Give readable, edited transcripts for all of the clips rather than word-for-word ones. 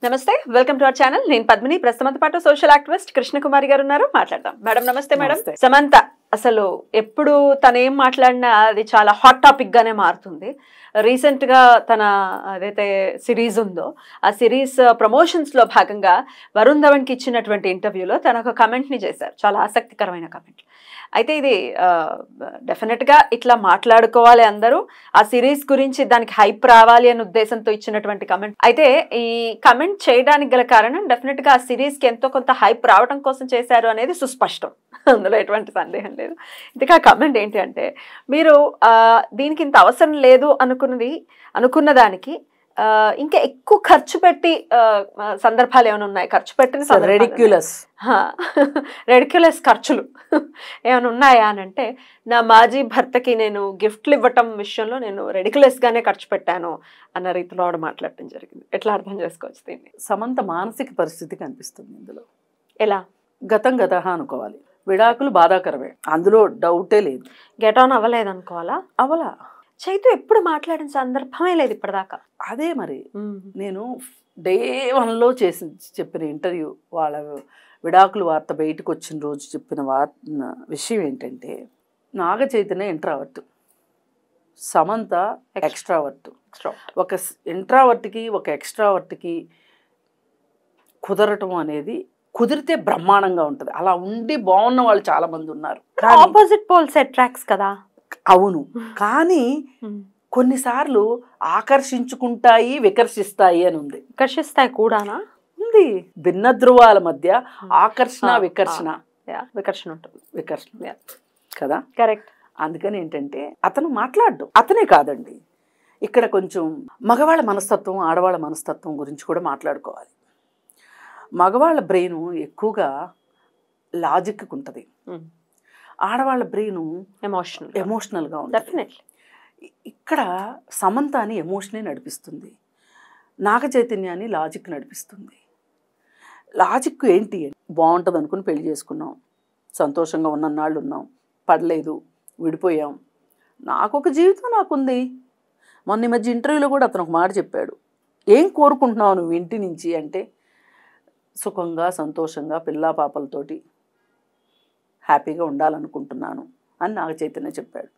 నమస్తే, welcome to our channel. నేను పద్మిని. ప్రస్తుతంతో పాటు సోషల్ యాక్టివిస్ట్ కృష్ణకుమారి గారు ఉన్నారు. మాట్లాడదాం. మేడం నమస్తే. మేడం, సమంత అసలు ఎప్పుడు తను ఏం మాట్లాడినా అది చాలా హాట్ టాపిక్ గానే మారుతుంది. రీసెంట్ గా తన ఏదైతే సిరీస్ ఉందో ఆ సిరీస్ ప్రమోషన్స్ లో భాగంగా వరుణ్ ధవన్ కి ఇచ్చినటువంటి ఇంటర్వ్యూలో తన ఒక కమెంట్ ని చేశారు, చాలా ఆసక్తికరమైన కమెంట్. అయితే ఇది డెఫినెట్ గా ఇట్లా మాట్లాడుకోవాలి అందరూ, ఆ సిరీస్ గురించి దానికి హైప్ రావాలి అనే ఉద్దేశంతో ఇచ్చినటువంటి కమెంట్. అయితే ఈ కమెంట్ చేయడానికి గల కారణం డెఫినెట్ గా ఆ సిరీస్ కి ఎంతో కొంత హైప్ రావడం కోసం చేశారు అనేది సుస్పష్టం, అందులో ఎటువంటి సందేహం లేదు. ఇంతకా కమెంట్ ఏంటి అంటే, మీరు దీనికి ఇంత అవసరం లేదు అనుకున్న దానికి ఇంకా ఎక్కువ ఖర్చు పెట్టి సందర్భాలు ఏమైనా ఉన్నాయి? ఖర్చు పెట్టిన రెడిక్యులస్ ఖర్చులు ఏమైనా ఉన్నాయా అని అంటే, నా మాజీ భర్తకి నేను గిఫ్ట్లు ఇవ్వటం విషయంలో నేను రెడిక్యులస్ గానే ఖర్చు పెట్టాను అన్న రీతిలో ఆవిడ మాట్లాడటం జరిగింది. ఎట్లా అర్థం చేసుకోవచ్చు దీన్ని? సమంత మానసిక పరిస్థితి కనిపిస్తుంది ఇందులో. ఎలా? గతం గతహ అనుకోవాలి. విడాకులు బాధాకరమే, అందులో డౌటే లేదు. గెట్ ఆన్ అవ్వలేదు అనుకోవాలా? అవలా. చైతు ఎప్పుడు మాట్లాడిన సందర్భమే లేదు ఇప్పటిదాకా. అదే మరి నేను డే 1లో చెప్పిన ఇంటర్వ్యూ, వాళ్ళ విడాకుల వార్త బయటకు వచ్చిన రోజు చెప్పిన విషయం ఏంటంటే, నాగ చైతన్య ఇంట్రావర్ట్, సమంత ఎక్స్ట్రావర్ట్. ఒక ఇంట్రావర్ట్కి ఒక ఎక్స్ట్రావర్ట్కి కుదరటం అనేది కుదిరితే బ్రహ్మాండంగా ఉంటుంది. అలా ఉండి బాగున్న వాళ్ళు చాలా మంది ఉన్నారు. ఆపోజిట్ పోల్స్ అట్రాక్ట్స్ కదా. అవును, కానీ కొన్నిసార్లు ఆకర్షించుకుంటాయి, వికర్షిస్తాయి అని ఉంది. వికర్షిస్తాయి కూడానా? ఉంది. భిన్న ధృవాల మధ్య ఆకర్షణ వికర్షణ ఉంటుంది. వికర్షణ కదా, కరెక్ట్. అందుకని ఏంటంటే అతను మాట్లాడు, అతనే కాదండి, ఇక్కడ కొంచెం మగవాళ్ళ మనస్తత్వం ఆడవాళ్ళ మనస్తత్వం గురించి కూడా మాట్లాడుకోవాలి. మగవాళ్ళ బ్రెయిన్ ఎక్కువగా లాజిక్ ఉంటుంది, ఆడవాళ్ళ బ్రెయిన్ ఎమోషనల్గా ఉంటుంది. ఇక్కడ సమంతాని ఎమోషనే నడిపిస్తుంది, నాగ చైతన్యాన్ని లాజిక్ నడిపిస్తుంది. లాజిక్ ఏంటి? బాగుంటుంది అనుకుని పెళ్లి చేసుకున్నాం, సంతోషంగా ఉన్నన్నాళ్ళు ఉన్నాం, పడలేదు, విడిపోయాం, నాకు ఒక జీవితం నాకుంది. మొన్న ఈ మధ్య ఇంటర్వ్యూలో కూడా అతను ఒక మాట చెప్పాడు, ఏం కోరుకుంటున్నావు నువ్వు ఇంటి నుంచి అంటే, సుఖంగా సంతోషంగా పిల్లా పాపలతోటి హ్యాపీగా ఉండాలనుకుంటున్నాను అని నాగ చైతన్య చెప్పాడు.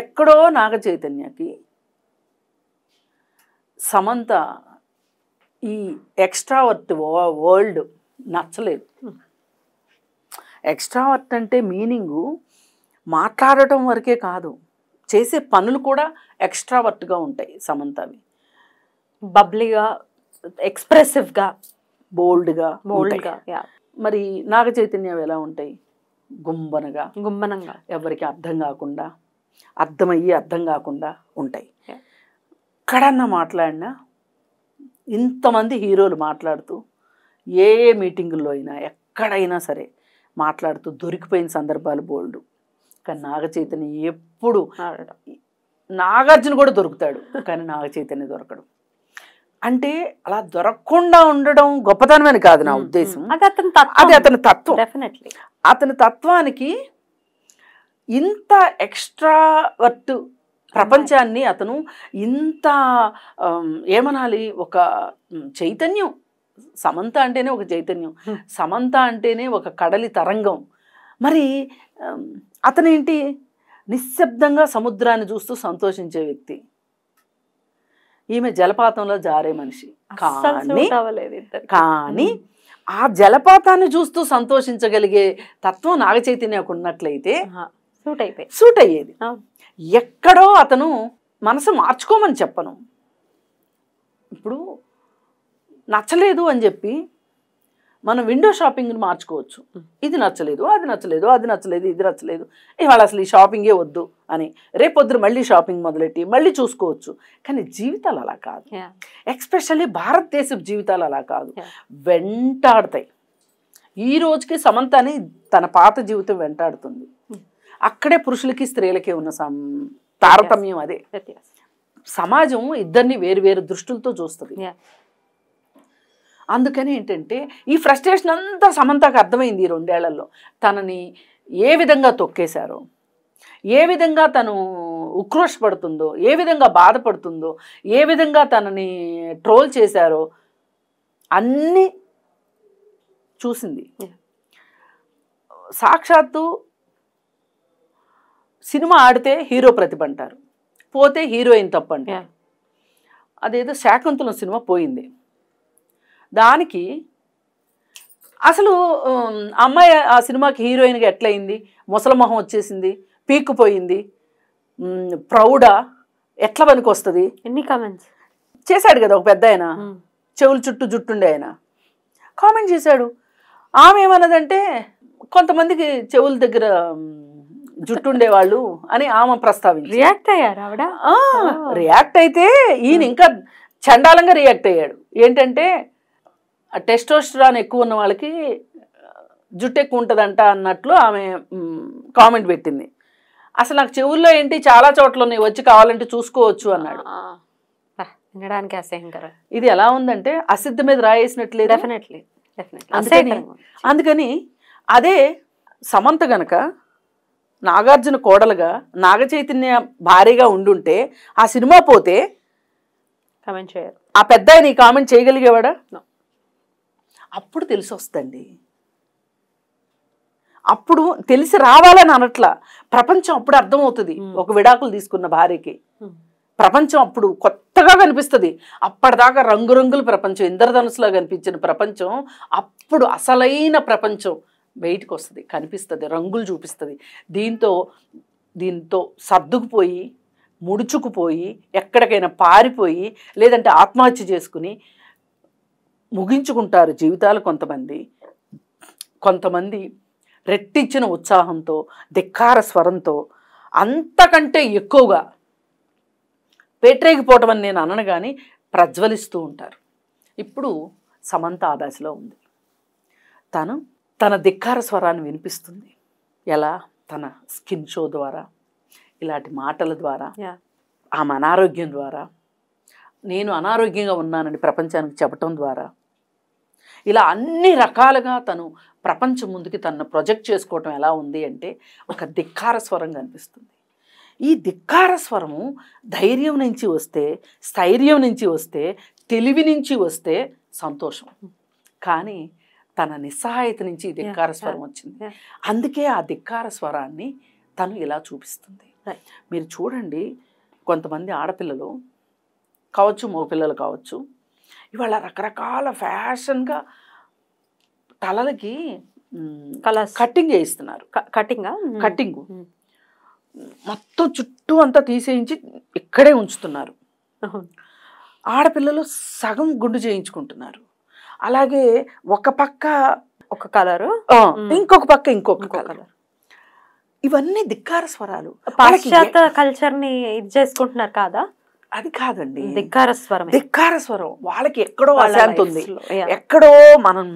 ఎక్కడో నాగ చైతన్యకి సమంత ఈ ఎక్స్ట్రావర్ట్ వరల్డ్ నచ్చలేదు. ఎక్స్ట్రావర్ట్ అంటే మీనింగు మాట్లాడటం వరకే కాదు, చేసే పనులు కూడా ఎక్స్ట్రావర్ట్గా ఉంటాయి సమంతవి. బబ్లీగా, ఎక్స్ప్రెసివ్గా, బోల్డ్గా. మరి నాగ చైతన్యం ఎలా ఉంటాయి? గుంబనంగా, ఎవరికి అర్థం కాకుండా, అర్థమయ్యి అర్థం కాకుండా ఉంటాయి. ఎక్కడన్నా మాట్లాడినా, ఇంతమంది హీరోలు మాట్లాడుతూ ఏ మీటింగుల్లో అయినా ఎక్కడైనా సరే మాట్లాడుతూ దొరికిపోయిన సందర్భాలు బోల్డ్. కానీ నాగ చైతన్యం ఎప్పుడు, నాగార్జున కూడా దొరుకుతాడు కానీ నాగ చైతన్య దొరకడు. అంటే అలా దొరకకుండా ఉండడం గొప్పతనమని కాదు నా ఉద్దేశం, అది అతని తత్వం. డెఫినెట్లీ అతని తత్వానికి ఇంత ఎక్స్ట్రావర్ట్ ప్రపంచాన్ని అతను ఇంత ఏమనాలి, ఒక చైతన్యం. సమంత అంటేనే ఒక చైతన్యం, సమంత అంటేనే ఒక కడలి తరంగం. మరి అతనేంటి, నిశ్శబ్దంగా సముద్రాన్ని చూస్తూ సంతోషించే వ్యక్తి. ఈమె జలపాతంలో జారే మనిషి. కానీ ఆ జలపాతాన్ని చూస్తూ సంతోషించగలిగే తత్వం నాగ చైతన్యకు ఉన్నట్లయితే సూట్ అయ్యేది. ఎక్కడో అతను మనసు మార్చుకోమని చెప్పను. ఇప్పుడు నచ్చలేదు అని చెప్పి మనం విండో షాపింగ్ని మార్చుకోవచ్చు. ఇది నచ్చలేదు, అది నచ్చలేదు, అది నచ్చలేదు, ఇది నచ్చలేదు, ఇవాళ అసలు ఈ షాపింగే వద్దు అని రేపొద్దున మళ్ళీ షాపింగ్ మొదలెట్టి మళ్ళీ చూసుకోవచ్చు. కానీ జీవితాలు అలా కాదు, ఎక్స్పెషల్లీ భారతదేశపు జీవితాలు అలా కాదు, వెంటాడతాయి. ఈ రోజుకి సమంతని తన పాత జీవితం వెంటాడుతుంది. అక్కడే పురుషులకి స్త్రీలకి ఉన్న తారతమ్యం అదే. సమాజం ఇద్దరిని వేరు వేరు దృష్టిలతో చూస్తుంది. అందుకని ఏంటంటే ఈ ఫ్రస్ట్రేషన్ అంతా సమంతకు అర్థమైంది ఈ 2 ఏళ్లలో. తనని ఏ విధంగా తొక్కేశారో, ఏ విధంగా తను ఉక్రోషపడుతుందో, ఏ విధంగా బాధపడుతుందో, ఏ విధంగా తనని ట్రోల్ చేశారో అన్నీ చూసింది. సాక్షాత్తు సినిమా ఆడితే హీరో ప్రతిభ అంటారు, పోతే హీరోయిన్ తప్పు అంటారు. అదేదో శాకుంతలం సినిమా పోయింది, దానికి అసలు అమ్మాయి ఆ సినిమాకి హీరోయిన్గా ఎట్లయింది, ముసలమొహం వచ్చేసింది, పీక్కుపోయింది, ప్రౌడా, ఎట్లా పనికి వస్తుంది, ఎన్ని కామెంట్స్ చేశాడు కదా ఒక పెద్ద ఆయన, చెవులు చుట్టూ జుట్టుండే ఆయన కామెంట్ చేశాడు. ఆమె ఏమన్నదంటే కొంతమందికి చెవుల దగ్గర జుట్టుండేవాళ్ళు అని ఆమె ప్రస్తావించి రియాక్ట్ అయ్యారు ఆవిడ. రియాక్ట్ అయితే ఈయన ఇంకా చండాలంగా రియాక్ట్ అయ్యాడు. ఏంటంటే టెస్టోస్టెరాన్ ఎక్కువ ఉన్న వాళ్ళకి జుట్టు ఎక్కువ ఉంటుందంట అన్నట్లు ఆమె కామెంట్ పెట్టింది. అసలు నాకు చెవుల్లో ఏంటి చాలా చోట్ల ఉన్నాయి, వచ్చి కావాలంటే చూసుకోవచ్చు అన్నాడు. వినడానికి అసహ్యంకరం. ఇది ఎలా ఉందంటే అసిద్ధ మీద రాయేసినట్లేదు. డెఫినెట్లీ. అందుకని అదే సమంత గనక నాగార్జున కోడలుగా నాగ చైతన్య భారీగా ఉండుంటే ఆ సినిమా పోతే కామెంట్ చేయరు. ఆ పెద్ద ఆయన ఈ కామెంట్ చేయగలిగేవాడా? అప్పుడు తెలిసి వస్తుంది, అప్పుడు తెలిసి రావాలని అనట్లా, ప్రపంచం అప్పుడు అర్థమవుతుంది. ఒక విడాకులు తీసుకున్న భార్యకి ప్రపంచం అప్పుడు కొత్తగా కనిపిస్తుంది. అప్పటిదాకా రంగురంగుల ప్రపంచం, ఇంద్రధనుసులో కనిపించిన ప్రపంచం అప్పుడు అసలైన ప్రపంచం బయటకు వస్తుంది, కనిపిస్తుంది, రంగులు చూపిస్తుంది. దీంతో సర్దుకుపోయి ముడుచుకుపోయి ఎక్కడికైనా పారిపోయి లేదంటే ఆత్మహత్య చేసుకుని ముగించుకుంటారు జీవితాలు కొంతమంది రెట్టించిన ఉత్సాహంతో, ధిక్కార స్వరంతో, అంతకంటే ఎక్కువగా పేట్రేగిపోవటం అని నేను అనను కానీ ప్రజ్వలిస్తూ ఉంటారు. ఇప్పుడు సమంత ఆ దశలో ఉంది. తన ధిక్కార స్వరాన్ని వినిపిస్తుంది. ఎలా? తన స్కిన్ షో ద్వారా, ఇలాంటి మాటల ద్వారా, ఆమె అనారోగ్యం ద్వారా, నేను అనారోగ్యంగా ఉన్నానని ప్రపంచానికి చెప్పటం ద్వారా, ఇలా అన్ని రకాలుగా తను ప్రపంచం ముందుకి తనను ప్రొజెక్ట్ చేసుకోవటం ఎలా ఉంది అంటే ఒక ధిక్కార స్వరం కనిపిస్తుంది. ఈ ధిక్కార స్వరము ధైర్యం నుంచి వస్తే, స్థైర్యం నుంచి వస్తే, తెలివి నుంచి వస్తే సంతోషం. కానీ తన నిస్సహాయత నుంచి ధిక్కార స్వరం వచ్చింది. అందుకే ఆ ధిక్కార స్వరాన్ని తను ఇలా చూపిస్తుంది. మీరు చూడండి, కొంతమంది ఆడపిల్లలు కావచ్చు, మగపిల్లలు కావచ్చు, ఇవాళ రకరకాల ఫ్యాషన్గా తలలకి కట్టింగ్ చేయిస్తున్నారు. కట్టింగ్ మొత్తం చుట్టూ అంతా తీసేయించి ఇక్కడే ఉంచుతున్నారు. ఆడపిల్లలు సగం గుండు చేయించుకుంటున్నారు. అలాగే ఒక పక్క ఒక కలరు, ఇంకొక పక్క ఇంకొక కలర్. ఇవన్నీ ధిక్కార స్వరాలు. పాశ్చాత్య కల్చర్ని ఇది చేసుకుంటున్నారు కాదా? అది కాదండి, ధిక్కార స్వరం. ధిక్కార స్వరం వాళ్ళకి ఎక్కడో అశాంతి ఉంది, ఎక్కడో మనం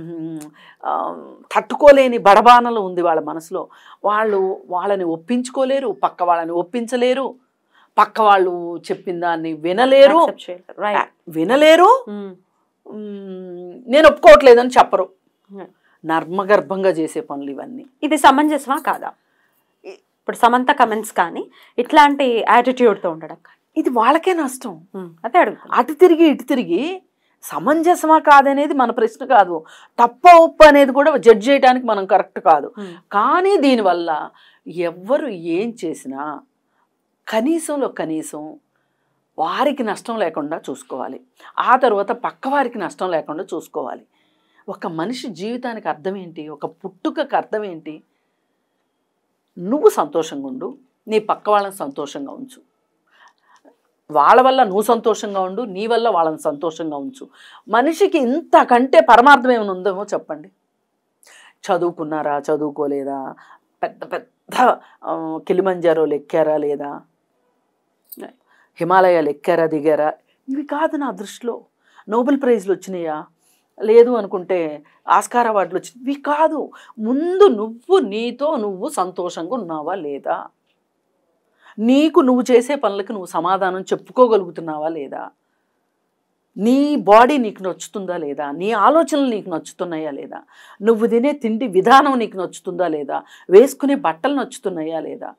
తట్టుకోలేని బడబానలు ఉంది వాళ్ళ మనసులో. వాళ్ళని ఒప్పించుకోలేరు, పక్క వాళ్ళని ఒప్పించలేరు, పక్క వాళ్ళు చెప్పిన దాన్ని వినలేరు. నేను ఒప్పుకోవట్లేదని చెప్పరు. నర్మగర్భంగా చేసే పనులు ఇవన్నీ. ఇది సమంజసమా కాదా? ఇప్పుడు సమంత కమెంట్స్ కానీ ఇట్లాంటి యాటిట్యూడ్తో ఉండడం కానీ ఇది వాళ్ళకే నష్టం. అదే అడుగు. అటు తిరిగి ఇటు తిరిగి సమంజసమా కాదనేది మన ప్రశ్న కాదు. తప్ప ఉప్పు అనేది కూడా జడ్జ్ చేయడానికి మనం కరెక్ట్ కాదు. కానీ దీనివల్ల ఎవ్వరు ఏం చేసినా కనీసంలో కనీసం వారికి నష్టం లేకుండా చూసుకోవాలి. ఆ తర్వాత పక్క వారికి నష్టం లేకుండా చూసుకోవాలి. ఒక మనిషి జీవితానికి అర్థం ఏంటి? ఒక పుట్టుకకు అర్థం ఏంటి? నువ్వు సంతోషంగా ఉండు, నీ పక్క వాళ్ళని సంతోషంగా ఉంచు. వాళ్ళ వల్ల నువ్వు సంతోషంగా ఉండు, నీ వల్ల వాళ్ళని సంతోషంగా ఉంచు. మనిషికి ఇంతకంటే పరమార్థం ఏమైనా ఉందేమో చెప్పండి. చదువుకున్నారా, చదువుకోలేదా, పెద్ద పెద్ద కిలిమంజారోలు ఎక్కారా లేదా, హిమాలయాలు ఎక్కారా దిగారా, ఇవి కాదు నా దృష్టిలో. నోబెల్ ప్రైజ్లు వచ్చినాయా, లేదు అనుకుంటే ఆస్కార్ అవార్డులు వచ్చినాయి, ఇవి కాదు. ముందు నీతో నువ్వు సంతోషంగా ఉన్నావా లేదా, నీకు నువ్వు చేసే పనులకి నువ్వు సమాధానం చెప్పుకోగలుగుతున్నావా లేదా, నీ బాడీ నీకు నచ్చుతుందా లేదా, నీ ఆలోచనలు నీకు నచ్చుతున్నాయా లేదా, నువ్వు తినే తిండి విధానం నీకు నచ్చుతుందా లేదా, వేసుకునే బట్టలు నచ్చుతున్నాయా లేదా,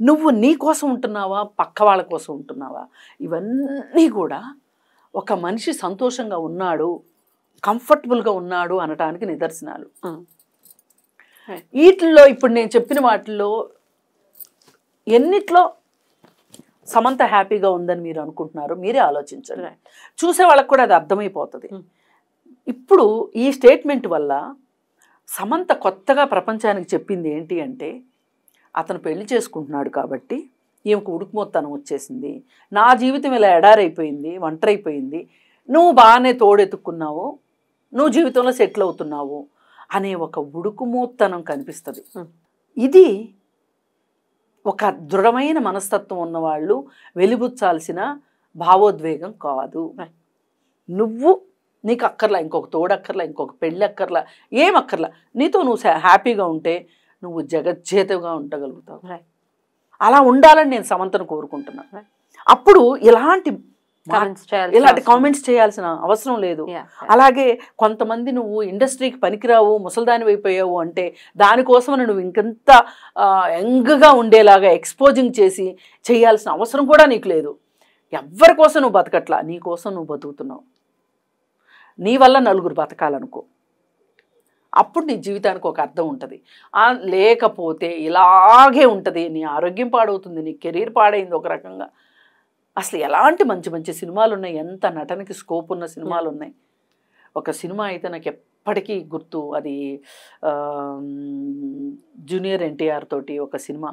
నువ్వు నీ కోసం ఉంటున్నావా, పక్క వాళ్ళ కోసం ఉంటున్నావా. ఇవన్నీ కూడా ఒక మనిషి సంతోషంగా ఉన్నాడు, కంఫర్టబుల్గా ఉన్నాడు అనటానికి నిదర్శనాలు. ఉమ్. వీటిల్లో ఇప్పుడు నేను చెప్పిన వాటిల్లో ఎన్నిట్లో సమంత హ్యాపీగా ఉందని మీరు అనుకుంటున్నారు మీరే ఆలోచించండి. చూసే వాళ్ళకి కూడా అది అర్థమైపోతుంది. ఇప్పుడు ఈ స్టేట్మెంట్ వల్ల సమంత కొత్తగా ప్రపంచానికి చెప్పింది ఏంటి అంటే, అతను పెళ్లి చేసుకుంటున్నాడు కాబట్టి ఈమెకు ఉడుకుమొత్తనం వచ్చేసింది, నా జీవితం ఇలా ఎడారైపోయింది, ఒంటరైపోయింది, నువ్వు బాగానే తోడెత్తుకున్నావు, నువ్వు జీవితంలో సెటిల్ అవుతున్నావు అనే ఒక ఉడుకుమొత్తనం కనిపిస్తుంది. ఇది ఒక దృఢమైన మనస్తత్వం ఉన్నవాళ్ళు వెలిబుచ్చాల్సిన భావోద్వేగం కాదు. నువ్వు నీకు అక్కర్లా ఇంకొక తోడక్కర్లా, ఇంకొక పెళ్ళి అక్కర్లా, ఏం అక్కర్లా, నీతో నువ్వు హ్యాపీగా ఉంటే నువ్వు జగజ్జేతగా ఉండగలుగుతావు. అలా ఉండాలని నేను సమంతను కోరుకుంటున్నాను. అప్పుడు ఇలాంటి కామెంట్స్ చేయాల్సిన అవసరం లేదు. అలాగే కొంతమంది నువ్వు ఇండస్ట్రీకి పనికిరావు, ముసల్దాని అయిపోయావు అంటే దానికోసం నువ్వు ఇంకెంత యంగ్గా ఉండేలాగా ఎక్స్పోజింగ్ చేసి చేయాల్సిన అవసరం కూడా నీకు లేదు. ఎవరి కోసం నువ్వు బతకట్లా, నీ కోసం నువ్వు బతుకుతున్నావు. నీ వల్ల నలుగురు బతకాలనుకో, అప్పుడు నీ జీవితానికి ఒక అర్థం ఉంటుంది. లేకపోతే ఇలాగే ఉంటుంది, నీ ఆరోగ్యం పాడవుతుంది, నీ కెరీర్ పాడైంది ఒక రకంగా. అసలు ఎలాంటి మంచి మంచి సినిమాలు ఉన్నాయి, ఎంత నటనకి స్కోప్ ఉన్న సినిమాలు ఉన్నాయి. ఒక సినిమా అయితే నాకు ఎప్పటికీ గుర్తు, అది జూనియర్ ఎన్టీఆర్ తోటి ఒక సినిమా,